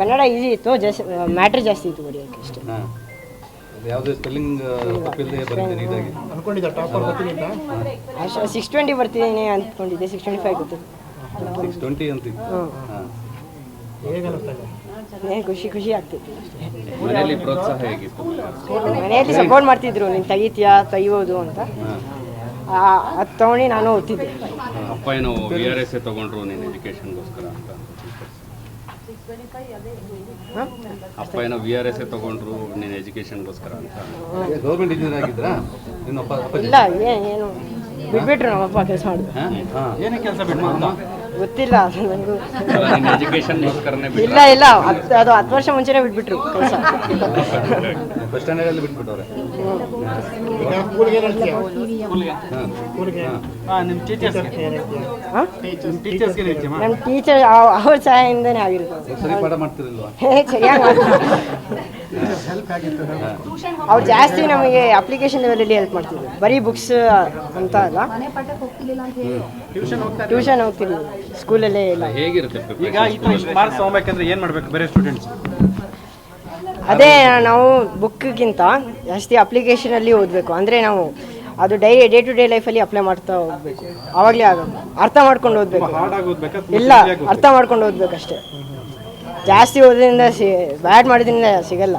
Kannada easy ಇತ್ತು, matter ಜಾಸ್ತಿ ಇತ್ತು ಬರೆಯೋಕ್ಕೆ ಅಷ್ಟೇ. ಯಾವುದೇ ಸ್ಪೆಲ್ಲಿಂಗ್ ತಪ್ಪಿಲ್ಲದೆ ಬರುತ್ತೆ ನೀಟಾಗಿ. ಅನ್ಕೊಂಡಿದ್ದ ಟಾಪರ್ ಬರ್ತೀನಿ ಅಂತ ಅಷ್ಟು 620 ಬರ್ತೀನಿ ಅಂದ್ಕೊಂಡಿದ್ದೆ, 625 ಗೊತ್ತಿಲ್ಲ. 620 ಅಂತಿತ್ತು. ಹೇಗೆ ಅನಿಸ್ತಾ ಇದೆ? ಖುಷಿ ಆಗ್ತಿತ್ತು ಅಷ್ಟೇ. ಮನೆಯಲ್ಲಿ ಪ್ರೋತ್ಸಾಹ ಹೇಗಿತ್ತು? ಮನೆಯಲ್ಲಿ ಸಪೋರ್ಟ್ ಮಾಡ್ತಿದ್ರು, ನೀನು ತೆಗಿಬೋದು ಅಂತ. ಅದು ತೊಗೊಂಡು ನಾನು ಓದ್ತಿದ್ದೆ. ಅಪ್ಪ ಏನೋ VRS ತಗೊಂಡ್ರು ನೀನು ಎಜುಕೇಷನ್ಗೋಸ್ಕರ ಅಂತ. ಅಪ್ಪ ಏನೋ VRS ತಗೊಂಡ್ರು ನೀನು ಎಜುಕೇಷನ್ಗೋಸ್ಕರ ಅಂತ. ಗೌರ್ಮೆಂಟ್ ಇಂಜಿನಿಯರ್ ಆಗಿದ್ರಾ ಇಲ್ಲ, ಏನು ಬಿಟ್ಬಿಟ್ರು ನಮ್ಮಪ್ಪ ಕೆಲಸ ಮಾಡಿದ್ರು. ಏನಕ್ಕೆ ಕೆಲಸ ಬಿಟ್ಟು ಅಂತ ಗೊತ್ತಿಲ್ಲ ನನಗೂ. ಎಜುಕೇಷನ್ಗೋಸ್ಕರನೇ ಇಲ್ಲ ಅದು 10 ವರ್ಷ ಮುಂಚೆನೇ ಬಿಟ್ಬಿಟ್ರು ಕೆಲಸ. ಬಸ್ ಸ್ಟ್ಯಾಂಡಲ್ಲಿ ಬಿಟ್ಬಿಟ್ಟವ್ರೆ. ಈಗ ಸ್ಕೂಲ್ಗೆ ಏನು ಹೇಳ್ತೀಯ? ಸ್ಕೂಲ್ಗೆ ನಿಮ್ಮ ಟೀಚರ್ಸ್ಗೆ ನಮ್ಮ ಟೀಚರ್ ಅವ್ರ ಸಹಾಯದಿಂದನೇ ಆಗಿರುತ್ತೆ. ಸರಿ ಪಾಠ ಮಾಡ್ತಿರಲ್ವಾ? ಸರಿಯಾಗಿ ಅವ್ರು ಜಾಸ್ತಿ ನಮಗೆ ಅಪ್ಲಿಕೇಶನ್ ಲೆವೆಲಲ್ಲಿ ಹೆಲ್ಪ್ ಮಾಡ್ತಿದ್ರು, ಬರೀ ಬುಕ್ಸ್ ಅಂತ ಅಲ್ಲ. ಟ್ಯೂಷನ್ ಹೋಗ್ತಿರ್ಲಿಲ್ಲ, ಸ್ಕೂಲಲ್ಲೇ ಇಲ್ಲ. ಹೇಗಿರುತ್ತೆ ಈಗ ಮಾರ್ಕ್ಸ್ ತಗೋಬೇಕಂದ್ರೆ ಏನು ಮಾಡಬೇಕು ಬೇರೆ ಸ್ಟೂಡೆಂಟ್ಸ್? ಅದೇ ನಾವು ಬುಕ್ಗಿಂತ ಜಾಸ್ತಿ ಅಪ್ಲಿಕೇಶನಲ್ಲಿ ಓದಬೇಕು. ಅಂದರೆ ನಾವು ಅದು ಡೇ ಟು ಡೇ ಲೈಫಲ್ಲಿ ಅಪ್ಲೈ ಮಾಡ್ತಾ ಹೋಗ್ಬೇಕು, ಆವಾಗಲೇ ಆಗೋದು. ಅರ್ಥ ಮಾಡ್ಕೊಂಡು ಓದಬೇಕು. ಇಲ್ಲ, ಅರ್ಥ ಮಾಡ್ಕೊಂಡು ಓದಬೇಕಷ್ಟೇ. ಜಾಸ್ತಿ ಓದೋದ್ರಿಂದ ಬ್ಯಾಡ್ ಮಾಡೋದ್ರಿಂದ ಸಿಗಲ್ಲ.